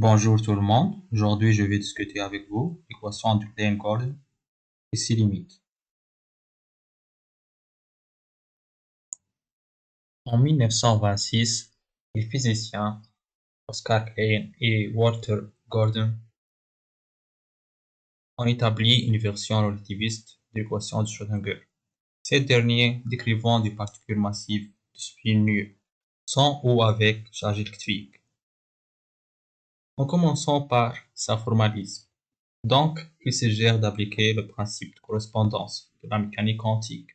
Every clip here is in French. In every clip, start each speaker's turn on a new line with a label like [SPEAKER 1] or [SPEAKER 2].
[SPEAKER 1] Bonjour tout le monde, aujourd'hui je vais discuter avec vous l'équation de Klein-Gordon et ses limites. En 1926, les physiciens Oscar Klein et Walter Gordon ont établi une version relativiste de l'équation de Schrödinger. Cette dernière décrivant des particules massives de spin nu, sans ou avec charge électrique. En commençant par sa formalisme. Donc, il suggère d'appliquer le principe de correspondance de la mécanique quantique.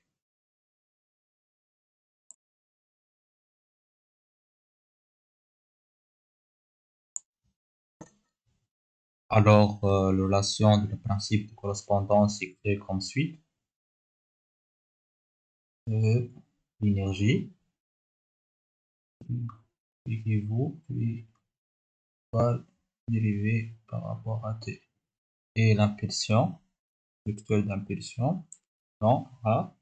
[SPEAKER 1] Alors, la relation du principe de correspondance est créée comme suit. L'énergie équivaut par dérivée par rapport à T. Et l'impulsion, vecteur d'impulsion, dans A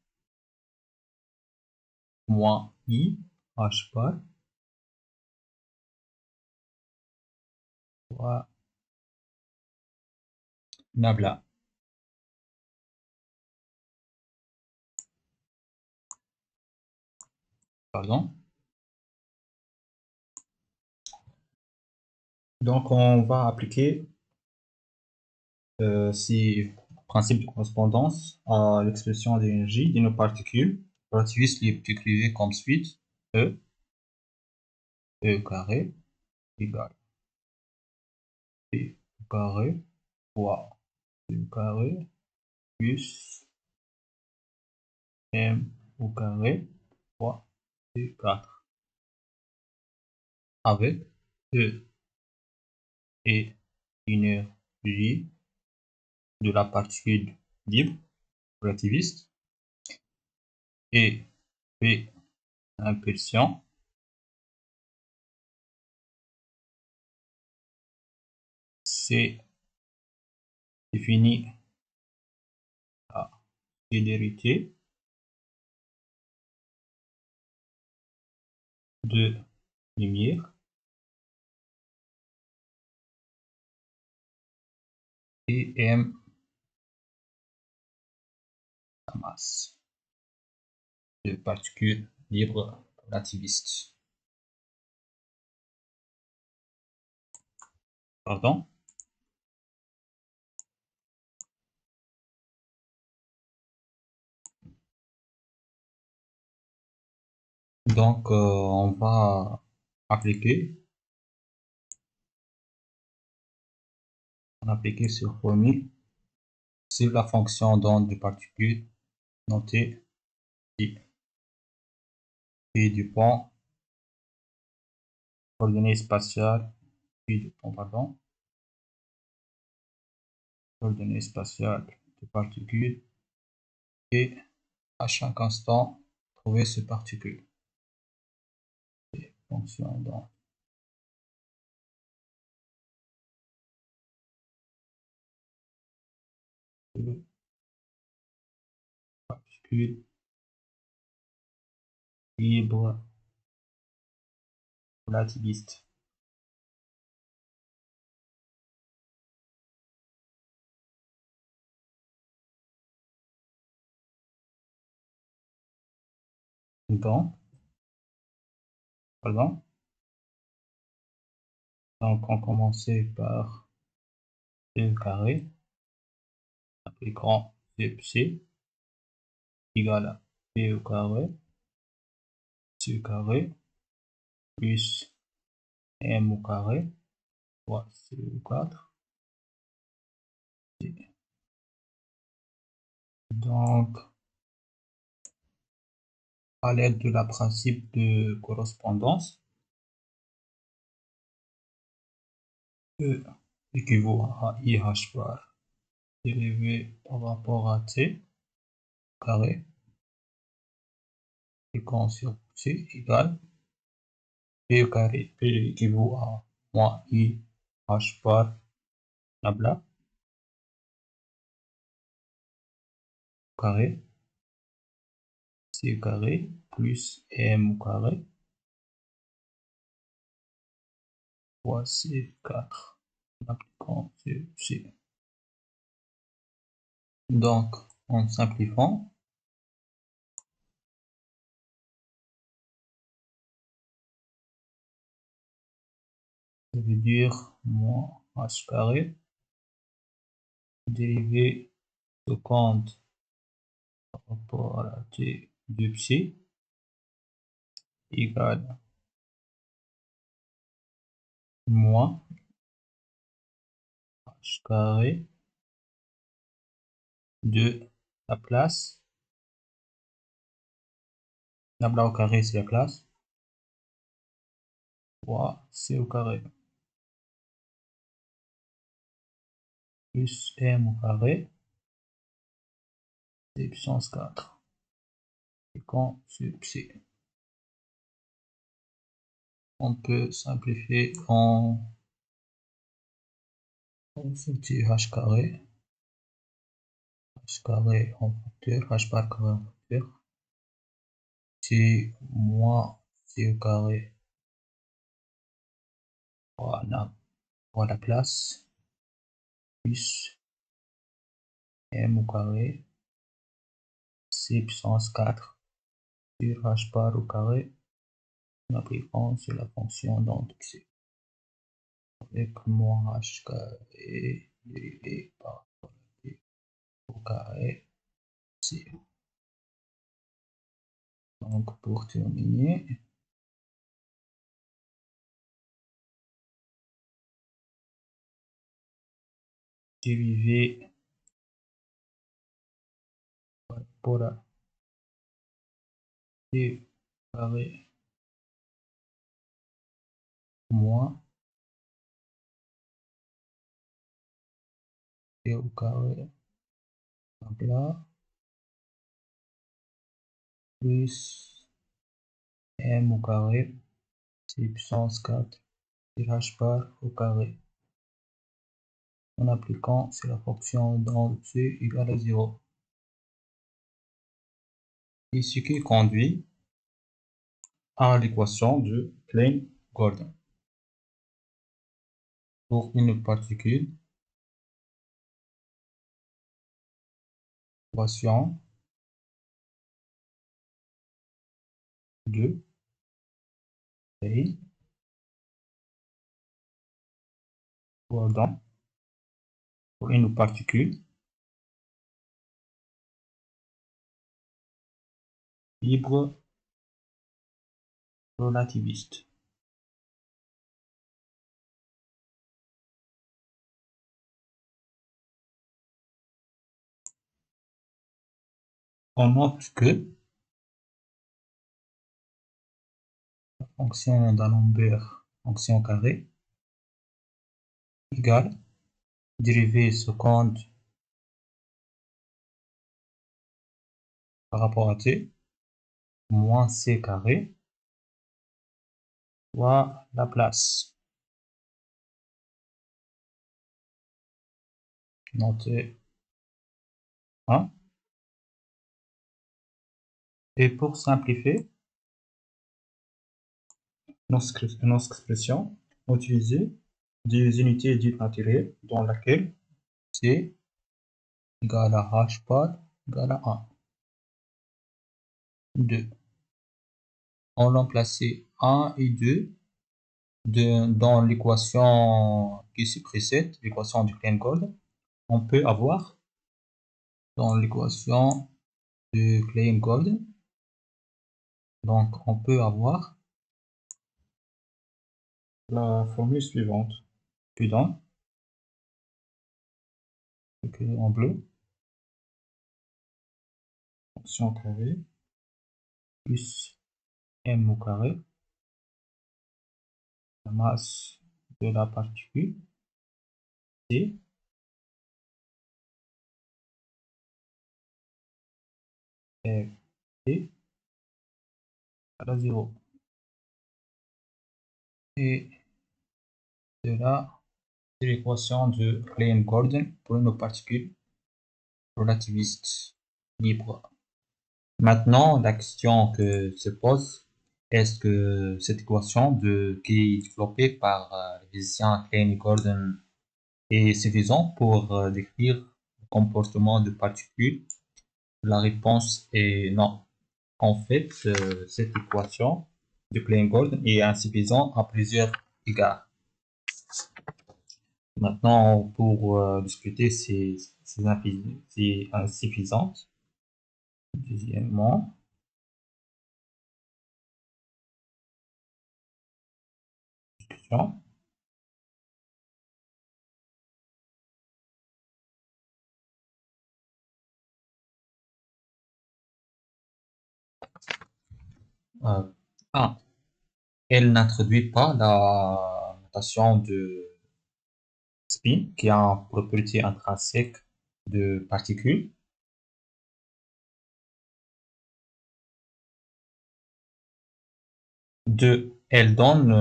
[SPEAKER 1] moins I H bar fois nabla. Pardon. Donc, on va appliquer ces principes de correspondance à l'expression d'énergie d'une particule relativiste libre écrivée comme suite E carré égale P au carré fois P au carré plus M au carré fois P4 avec E et l'énergie de la particule libre relativiste et P impulsion c'est défini à célérité de lumière et M sa masse de particules libres relativistes. Pardon. Donc, on va appliquer sur formule sur la fonction d'onde de particules notée ici et du point coordonnées spatiales et du point pardon coordonnées spatiales de particules et à chaque instant trouver ces particules et fonction d'onde. Particules libres relativistes. Bon, pardon. Donc, on commençait par E carré, appliquant C égale à P au carré, C carré, plus M au carré, fois C4. Donc, à l'aide de la principe de correspondance, E équivaut à IH bar dérivé par rapport à T carré et quand sur C égale P carré. P équivaut à moins IH bar blabla carré C carré plus M au carré fois C4. appliquant ceci. Donc, en simplifiant, ça veut dire moins h carré dérivé seconde par rapport à la t de psi égale moins h carré de la place, lambda au carré c'est la place, fois c au carré plus m au carré c puissance 4 et quand sub c. On peut simplifier en sortir h carré en facteur, h par carré en facteur, c moins c au carré fois la place plus m au carré c puissance 4 sur h bar au carré en appliquant sur la fonction donc c avec moins h carré dérivé par t au carré c. Donc pour terminer, dérivé par rapport à t carré moins t au carré donc là plus m au carré c puissance 4 sur h bar au carré en appliquant sur la fonction dans c égale à 0. Et ce qui conduit à l'équation de Klein-Gordon. Pour une particule, l'équation de Klein-Gordon pour une particule libre relativiste. On note que la fonction d'Alembert, fonction carrée, égale dérivée seconde par rapport à t moins c carré fois la place. Notez 1. Et pour simplifier notre expression, on utilise des unités dites naturelles dans laquelle c égale à h bar égale à 1. 2. On remplaçait 1 et 2 dans l'équation qui se précède, l'équation du Klein-Gordon. On peut avoir dans l'équation de Klein-Gordon, donc on peut avoir la formule suivante qui donne en bleu fonction carrée plus m au carré la masse de la particule c et t à la 0. Et cela, c'est l'équation de Klein-Gordon pour une particule relativiste libre. Maintenant, la question que se pose, est-ce que cette équation qui est développée par le physicien Klein-Gordon est suffisant pour décrire le comportement de particules? La réponse est non. En fait, cette équation de Klein-Gordon est insuffisante à plusieurs égards. Maintenant, pour discuter ces insuffisances, deuxièmement, discussion. Euh, ah, elle n'introduit pas la notation de spin qui a une propriété intrinsèque de particules. Deux, elle donne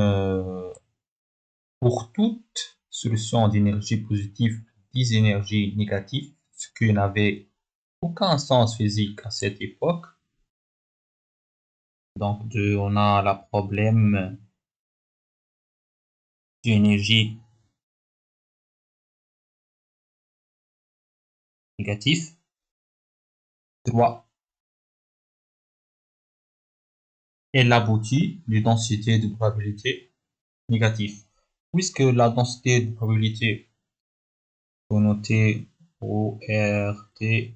[SPEAKER 1] pour toute solution d'énergie positive des énergies négatives, ce qui n'avait aucun sens physique à cette époque. Donc, deux, on a le problème d'énergie négative. Trois, elle aboutit de densité de probabilité négative. Puisque la densité de probabilité connotée ORT est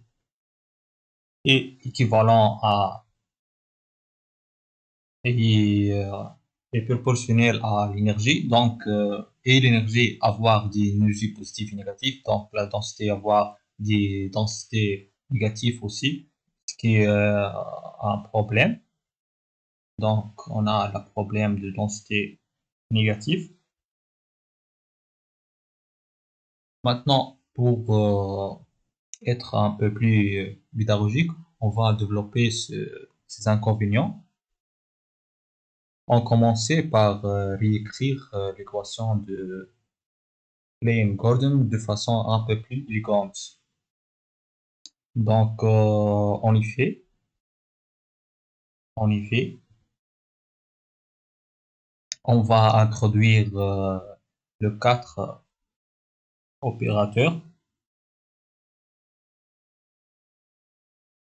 [SPEAKER 1] équivalent à et, est proportionnel à l'énergie, donc et l'énergie avoir des énergies positives et négatives, donc la densité avoir des densités négatives aussi, ce qui est un problème. Donc on a le problème de densité négative. Maintenant, pour être un peu plus pédagogique, on va développer ces inconvénients. On commençait par réécrire l'équation de Klein-Gordon de façon un peu plus élégante. Donc, en effet, on va introduire le 4 opérateurs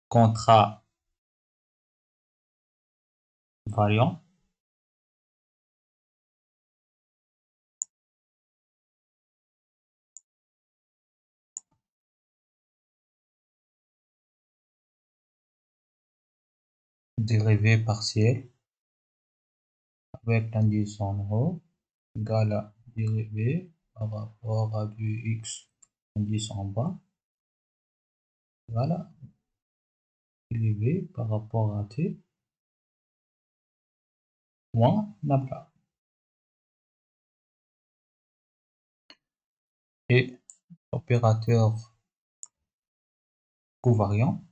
[SPEAKER 1] contravariants dérivés partiels avec l'indice en haut égale à dérivé par rapport à du x indice en bas. Voilà, dérivé par rapport à t moins nabla. Et opérateur covariant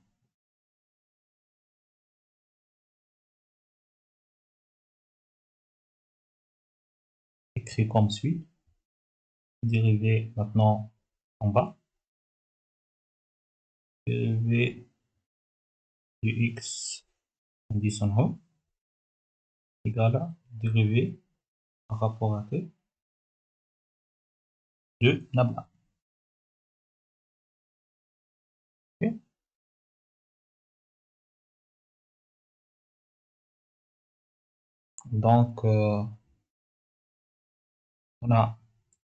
[SPEAKER 1] écrit comme suit. Dérivé maintenant en bas. Dérivé de x indice en haut égale à dérivé par rapport à t de nabla. Okay. Donc, on a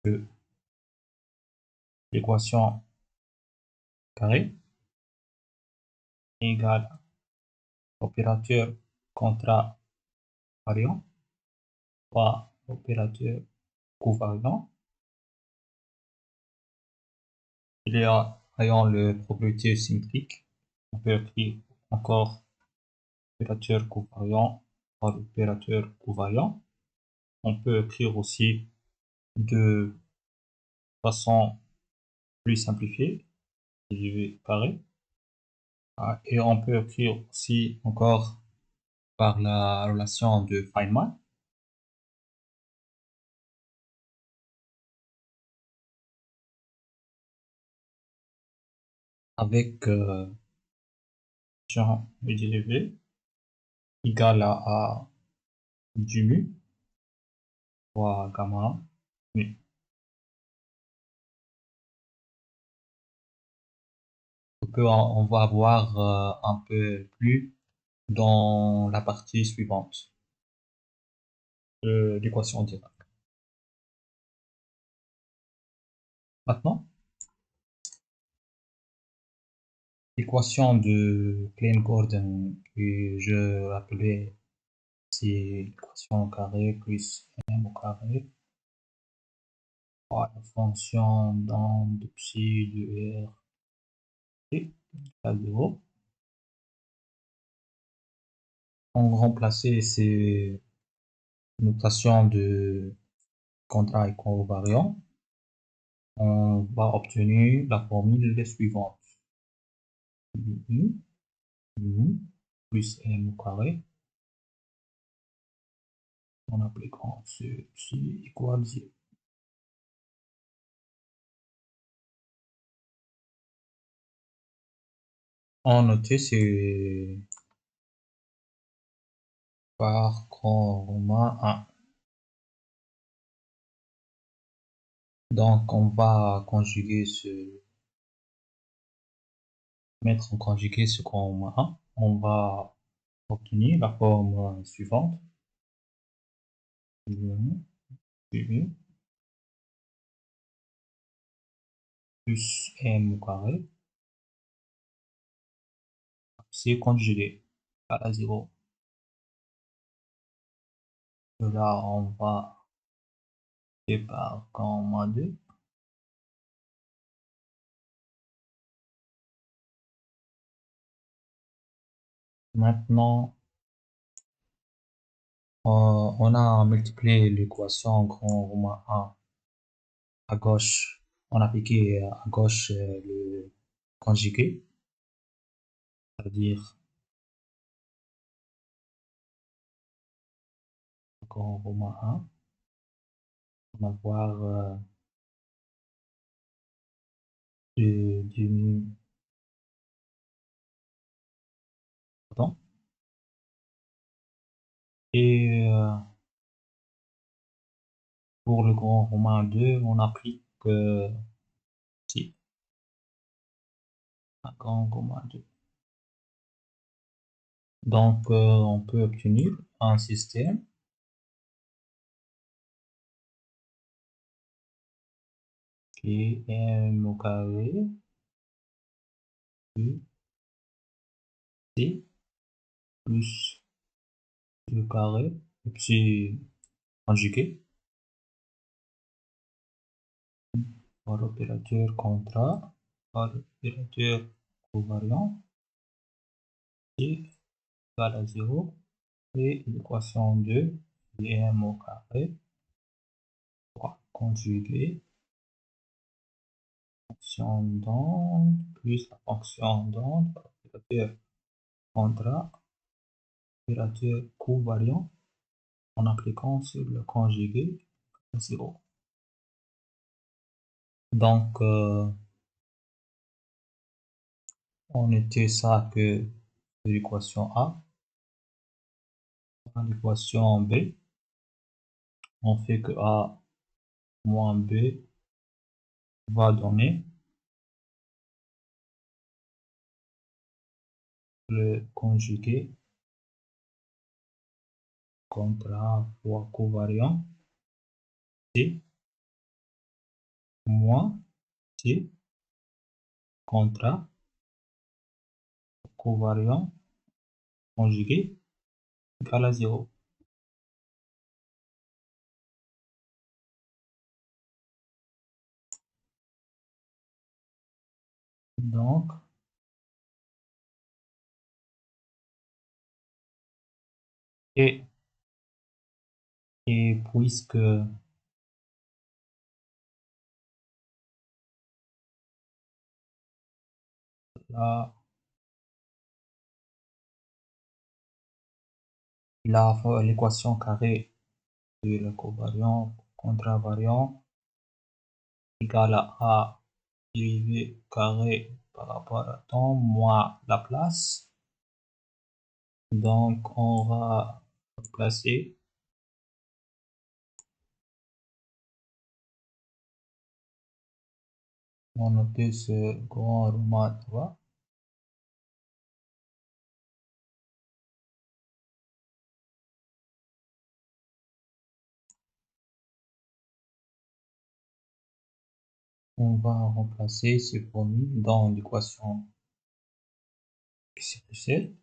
[SPEAKER 1] que l'équation carrée égale opérateur contravariant par opérateur covariant. Il y a ayant le propriété symétrique. On peut écrire encore opérateur covariant par opérateur covariant. On peut écrire aussi de façon plus simplifiée, dérivé carré. Et on peut écrire aussi encore par la relation de Feynman avec fonction dérivé égale à du mu fois gamma mu. on va voir un peu plus dans la partie suivante de l'équation directe. Maintenant, l'équation de Klein-Gordon que je rappelais, c'est l'équation au carré plus m au carré par la fonction d'onde psi de r t à 0. On remplaçait ces notations de contrat équivariant. On va obtenir la formule suivante. U plus m au carré en appliquant ceci égale 0. En noté, c'est par grand romain 1. Donc, on va conjuguer mettre en conjugué ce grand romain 1. On va obtenir la forme suivante. U plus m au carré, c'est conjugué à 0. De là, on va faire par grand moins 2. Maintenant, on a multiplié l'équation grand romain 1 à gauche. On a appliqué à gauche le conjugué, c'est-à-dire grand romain 1. On va voir du pardon. Et pour le grand romain 2, on applique si, un grand romain 2. Donc, on peut obtenir un système qui est m au carré plus c plus 2 carré, puis conjugué par l'opérateur contrat, par l'opérateur covariant, et égale à 0, et l'équation 2, m au carré, conjugué, fonction d'onde, plus la fonction d'onde, par l'opérateur contrat, opérateur covariant, en appliquant sur le conjugué à 0. Donc, on était ça que de l'équation A. Dans l'équation B, on fait que A moins B va donner le conjugué contrat fois covariant C moins C contrat covariant conjugué égale à 0. Donc, et, et puisque la l'équation carrée de le covariant contravariant égale à A dérivé carré par rapport à temps moins la place. Donc, on va placer on noter ce grand romain 3 On va remplacer ces formules dans l'équation qui se précède.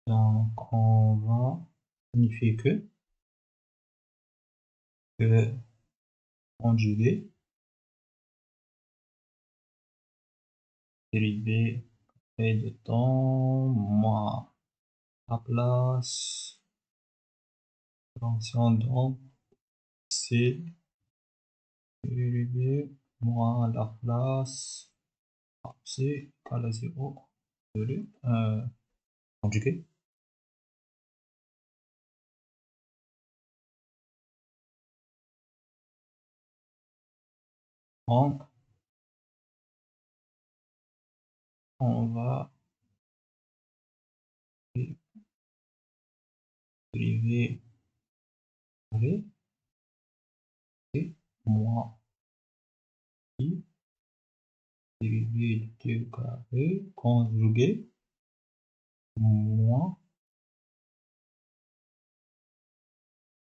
[SPEAKER 1] Donc, on va signifier que conjugué dérivé et de temps moins la place fonction donc c'est dérivé moins la place c'est égal à 0 conjugué. Donc, on va dériver et moins i dérivé de t au carré conjugué moins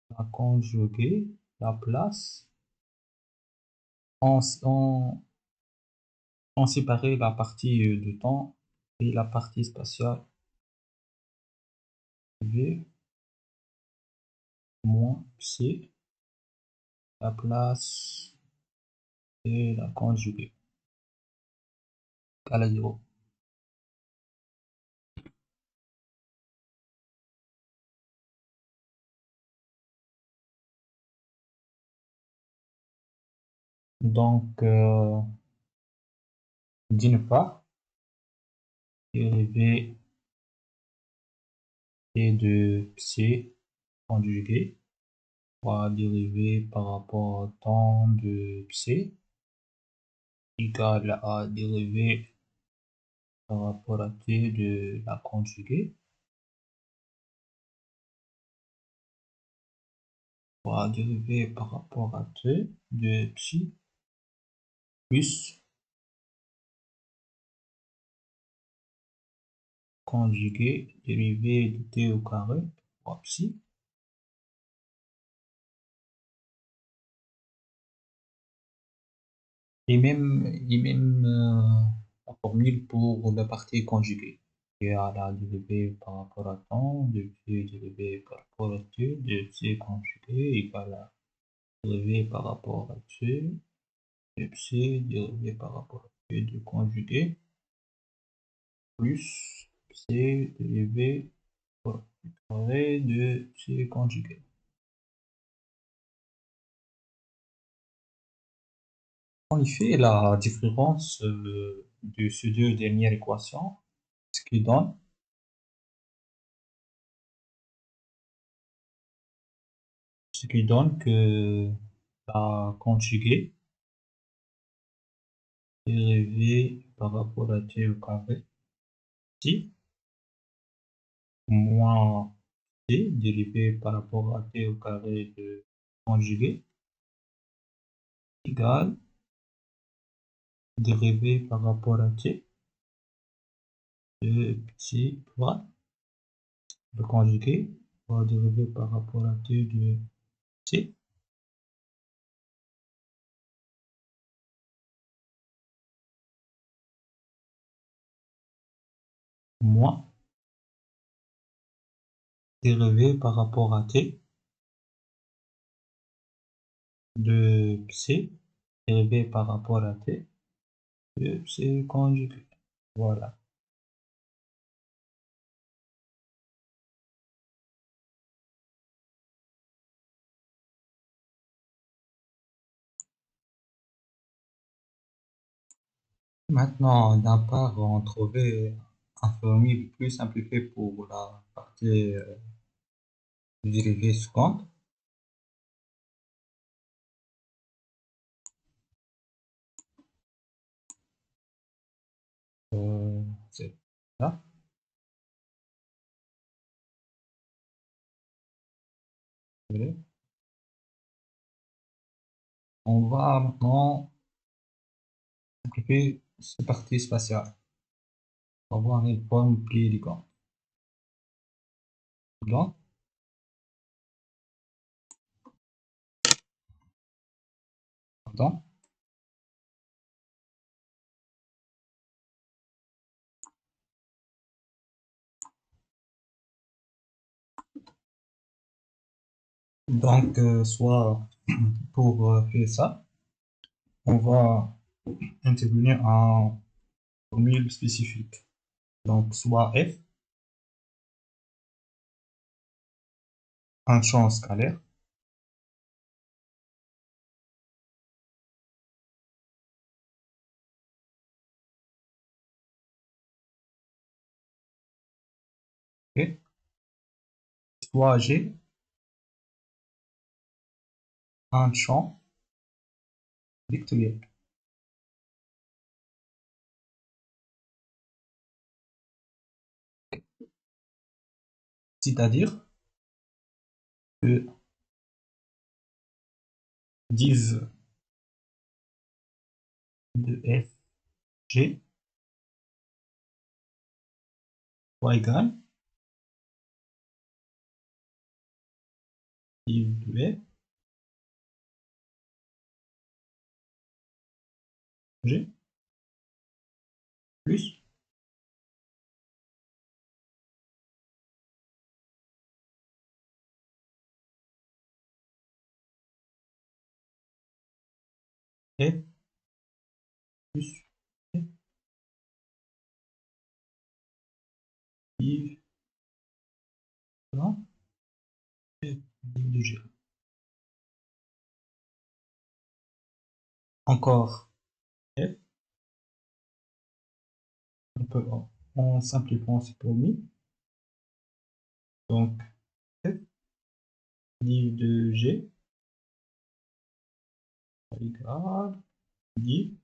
[SPEAKER 1] la conjuguée la place on, on séparait la partie de temps et la partie spatiale v moins c la place et la conjuguée à la 0. Donc, d'une part, dérivé et de c conjugué va dériver par rapport au temps de c égal à dérivé par rapport à t de la conjuguée va dériver par rapport à t de psi plus conjugué dérivé de t au carré fois psi et même la formule pour la partie conjuguée et à la dérivée par rapport à temps de t dérivé par rapport à t de t conjugué égale à dérivé par rapport à t de psi dérivé par rapport à t de conjugué plus c dérivé par le carré de c conjugué. En effet, la différence de ces deux dernières équations, ce qui donne, ce qui donne que la conjuguée dérivée par rapport à t au carré, t, moins t dérivée par rapport à t au carré de conjuguée, égale dérivée par rapport à t de t fois le conjugué, va dériver par rapport à t de t, moins dérivé par rapport à t de c dérivé par rapport à t de c conjugué. Voilà. Maintenant, d'un part, on trouvait un formule plus simplifié pour la partie dérivée seconde. C'est ça. On va maintenant simplifier cette partie spatiale. On va avoir une forme plus élégante. Donc, pardon. Donc, soit pour faire ça, on va intervenir en formule spécifique. Donc, soit f, un champ scalaire, ok, soit g, un champ vectoriel. C'est-à-dire que div de f g soit égal div de f g plus f plus f div non, f div de g. Encore f, on peut en simplifiant cette formule. Donc, f div de g égale div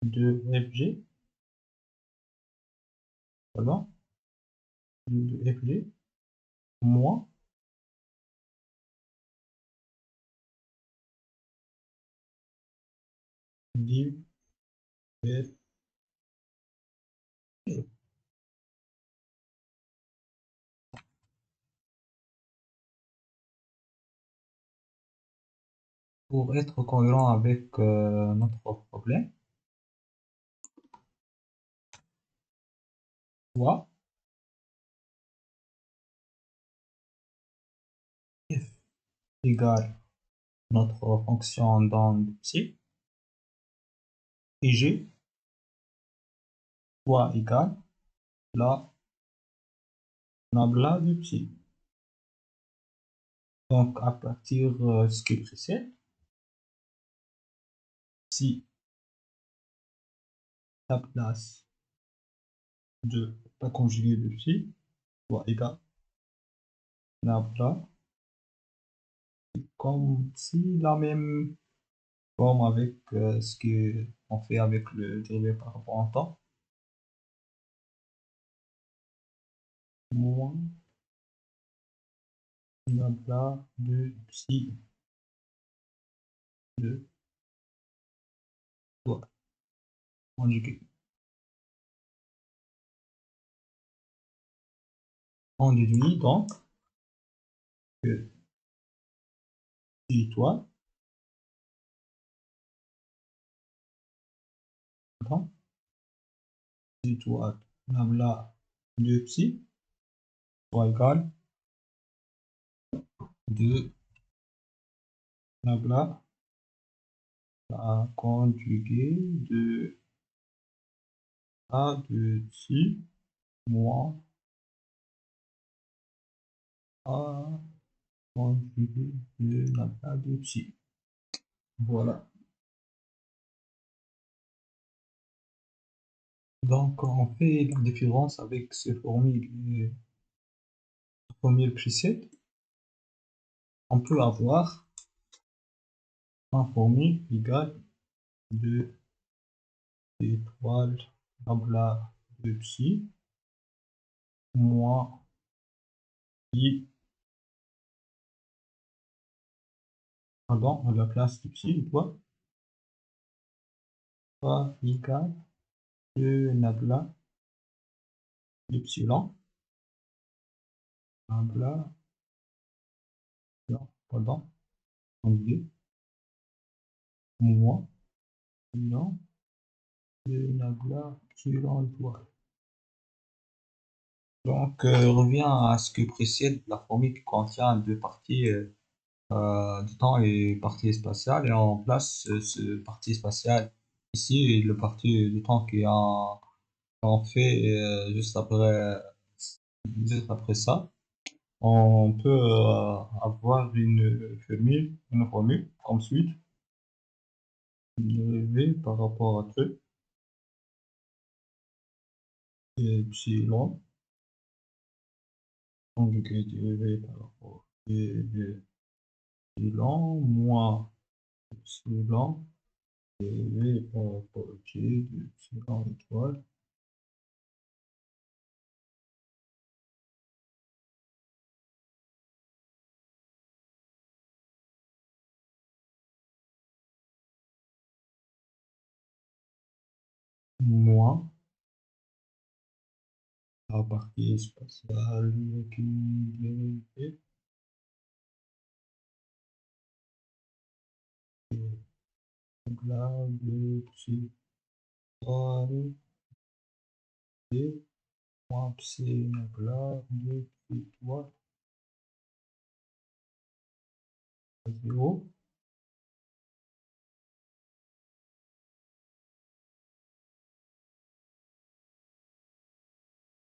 [SPEAKER 1] de fg, pardon, div de fg moins div f. Pour être cohérent avec notre problème, soit f égale notre fonction d'onde psi et g soit égale la nabla de psi. Donc, à partir de ce qui précède, si la place de la conjuguée de psi soit égale nabla, comme si la même forme avec ce qu'on fait avec le dérivé par rapport en temps, moins nabla de psi de soit conjuguée. On déduit donc que psi étoile, pardon, psi étoile nabla de psi soit égal de nabla la conjuguée de A de psi moins A conjuguée de nabla de psi. Voilà. Donc, on fait la différence avec ces formules précèdentes. On peut avoir une formule égale de étoile nabla de psi moins i, pardon, à la place de psi étoile, pas égale de nabla epsilon, nabla, non, pardon, anglais, moins, non, de nabla epsilon étoile. Donc, revient à ce que précède la formule qui contient deux parties de temps et partie spatiale, et on place ce partie spatiale ici et le partie de temps qui est en fait juste après ça. On peut avoir une formule comme suite, V par rapport à T, et epsilon, conjugué de V par rapport à epsilon, moins epsilon, et V par rapport à T de epsilon étoile, moins la partie spatiale qui est donc là, de psi étoile, et moins psi là, de psi étoile à 0.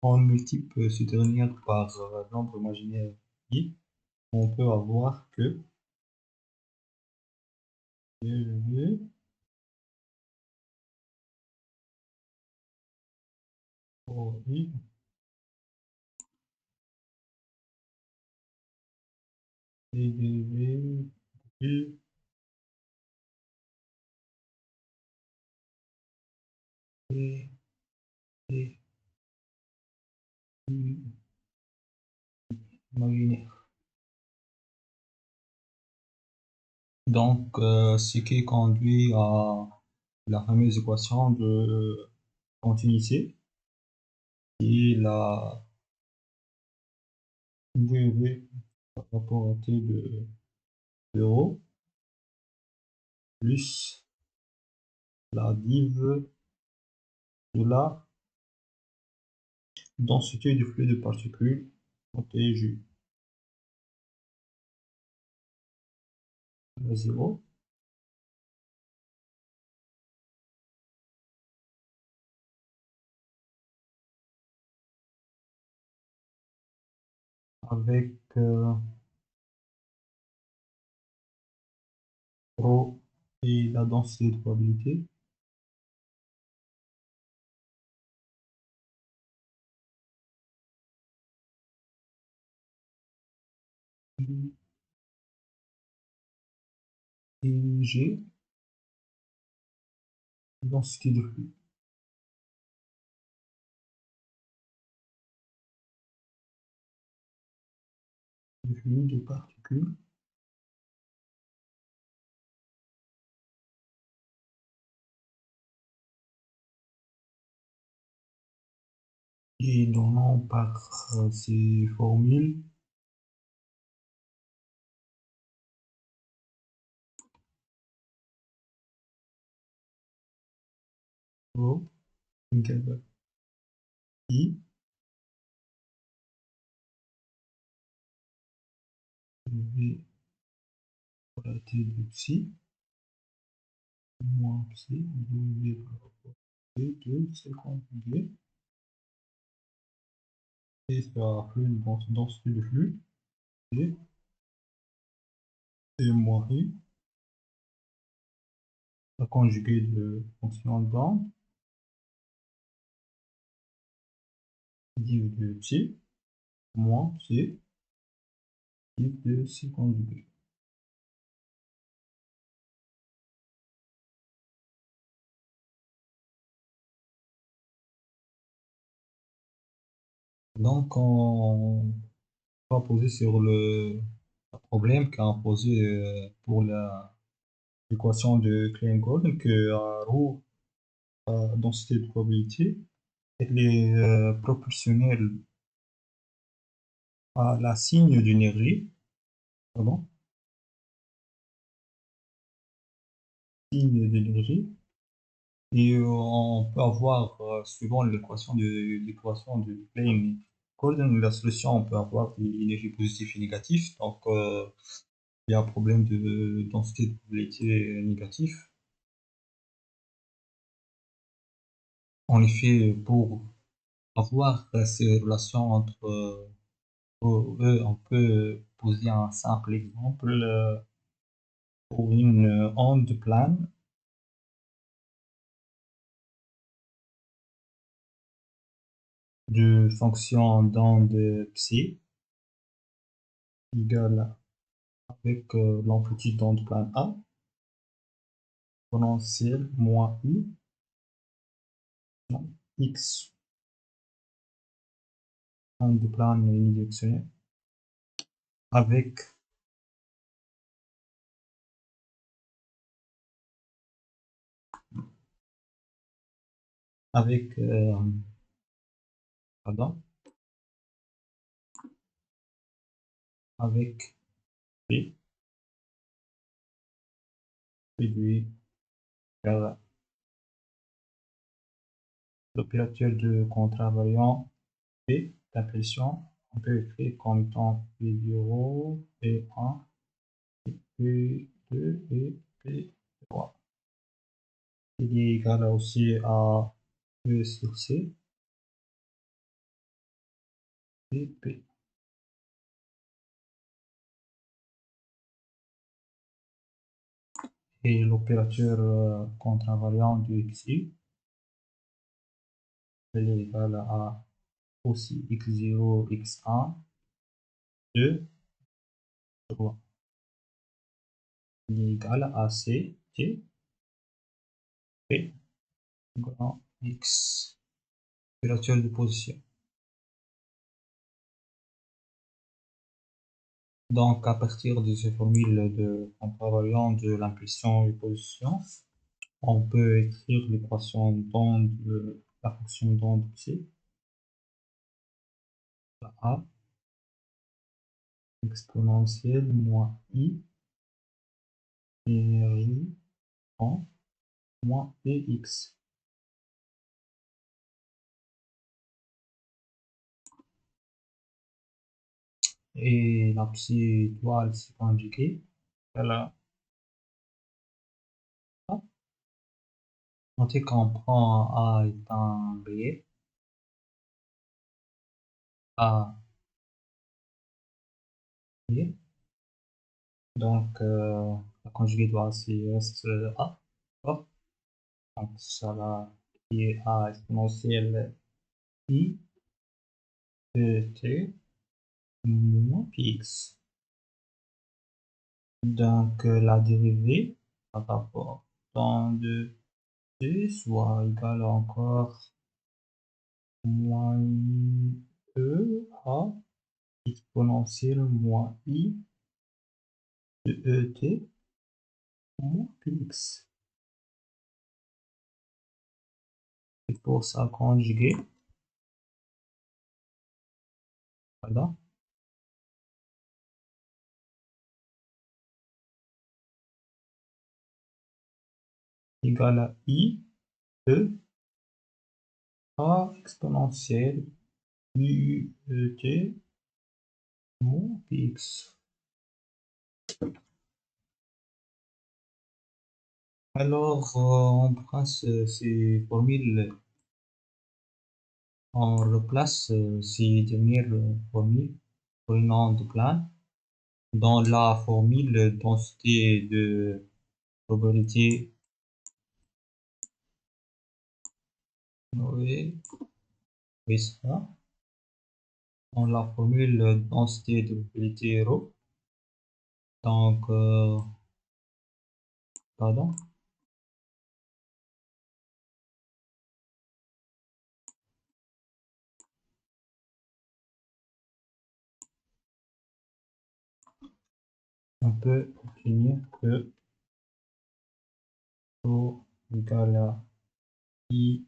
[SPEAKER 1] On multiplie ce dernier par nombre imaginaire i, on peut avoir que v pour i et dv i et et i imaginaire. Donc, ce qui conduit à la fameuse équation de continuité, qui est la dv par rapport à t de 0 plus la div de la densité du flux de particules en TJ à 0 avec ρ et la densité de probabilité et G, densité de flux de particules. Et donnant par ces formules ρ égale I V pour la t de psi moins psi V par rapport à t de 52 et ça fait une densité de flux et moins I, la conjuguée de fonction d'onde div de psi moins psi div de psi conjugué. Donc, on va poser sur le problème qu'a posé pour l'équation de Klein-Gordon que ρ, densité de probabilité, elle est proportionnelle à la signe d'énergie, pardon, signe d'énergie, et on peut avoir, suivant l'équation de Klein coordonner la solution, on peut avoir des énergies positives et négatives. Donc, il y a un problème de densité de probabilité négative. En effet, pour avoir ces relations entre eux, on peut poser un simple exemple pour une onde plane de fonction d'onde psi égale avec l'amplitude d'onde plane A exponentielle moins I non, x onde plane unidirectionnelle avec avec pardon, avec P réduit vers l'opérateur de contravariant P d'impulsion. On peut écrire comme étant P0, P1, P2 et P3. Il est égal aussi à E sur C et P. Et l'opérateur contravariant de XY, elle est égale à aussi X0, X1, 2, 3. Il est égal à C, T, P, grand X. Opérateur de position. Donc, à partir de ces formules de contravariant de l'impulsion et position, on peut écrire l'équation d'onde, la fonction d'onde C, A exponentielle moins I énergie en moins EX. Et la psi étoile, c'est conjugué. Voilà. Notez qu'on prend A est un réel. A réel. Donc, la conjuguée doit reste A. D'accord. Donc, ça va qui est A exponentielle I de T moins Px. Donc, la dérivée par rapport dans de T soit égale encore moins E A exponentielle moins I de ET moins Px. Et pour ça conjuguer, voilà, égale à I E A exponentielle UET moins Px. Alors, on prend ces formules, on replace ces dernières formules pour une onde plane dans la formule densité de probabilité. Oui, oui, ça. Dans la formule densité de probabilité ρ. Donc, pardon, on peut obtenir que ρ égale à I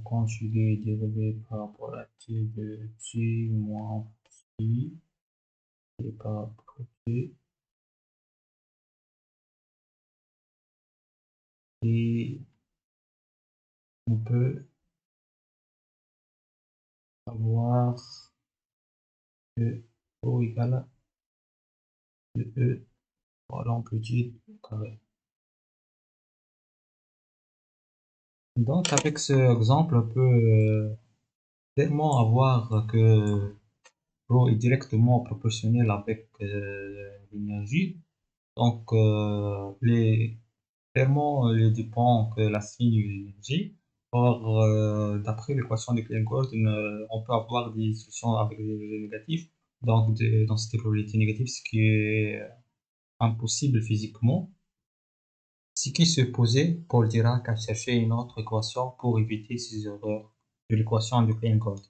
[SPEAKER 1] conjugué dérivé par rapport à t de t moins i et par rapport à t et on peut avoir que O égale à E par l'amplitude carrée. Donc, avec ce exemple, on peut clairement avoir que ρ est directement proportionnel avec l'énergie. Donc, clairement, les dépend que la signe de l'énergie. Or, d'après l'équation de Klein-Gordon, on peut avoir des solutions avec des négatifs. Donc, dans cette probabilité négative, ce qui est impossible physiquement. Ce qui se posait, Paul Dirac a cherché une autre équation pour éviter ces erreurs de l'équation de Klein-Gordon.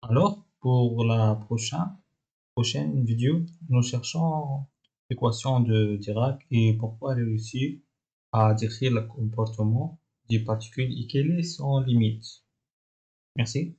[SPEAKER 1] Alors, pour la prochaine vidéo, nous cherchons l'équation de Dirac et pourquoi réussir à décrire le comportement des particules et quelles sont limites. Merci.